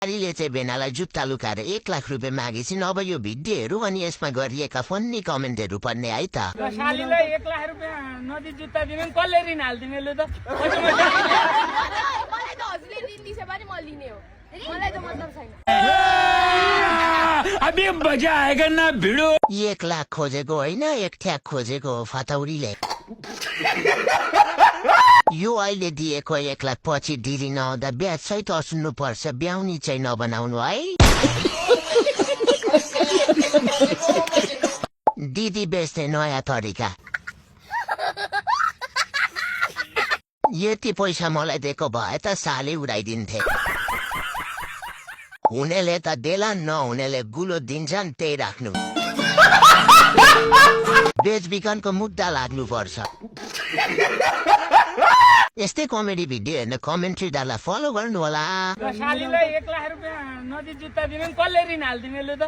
ले चाहिँ बेनालाई जुत्ता लुकाएर 1 लाख रुपियाँ मागेछिन्। अब यो भिडियोहरू अनि यसमा गरिएका फन्नी कमेन्टहरू पढ्ने है त। शालीलाई 1 लाख रुपियाँ नदी जुत्ता दिने कसले ऋण हाल्दिने लु त। मलाई त हजुरले ऋण दिसे पनि म लिने हो। मलाई त मतलब छैन। अबे मजा आएगा ना भिडो। 1 लाख खोजेको होइन, 1 ठ्याक खोजेको हो फतौरीले। यो अहिले दिएको 1 लाख पछि दिदी नआउँदा ब्याज सहित असुन्नु पर्छ। ब्याउनी चाहिँ नबनाउनु है। दिदी बेच्ने नयाँ तरिका। यति पैसा मलाई दिएको भए त सालै उडाइदिन्थे। हुनेले त देला, नहुनेले गुलो दिन्छन्, त्यही राख्नु। बेचबिखनको मुद्दा लाग्नुपर्छ। यस्तै कमेडी भिडियो हेर्न कमेन्ट्री डाललाई फलो गर्नु होला। शालीलाई 1 लाख रुपियाँ नदी जुत्ता दिने कसले ऋण हाल्दिने लु त।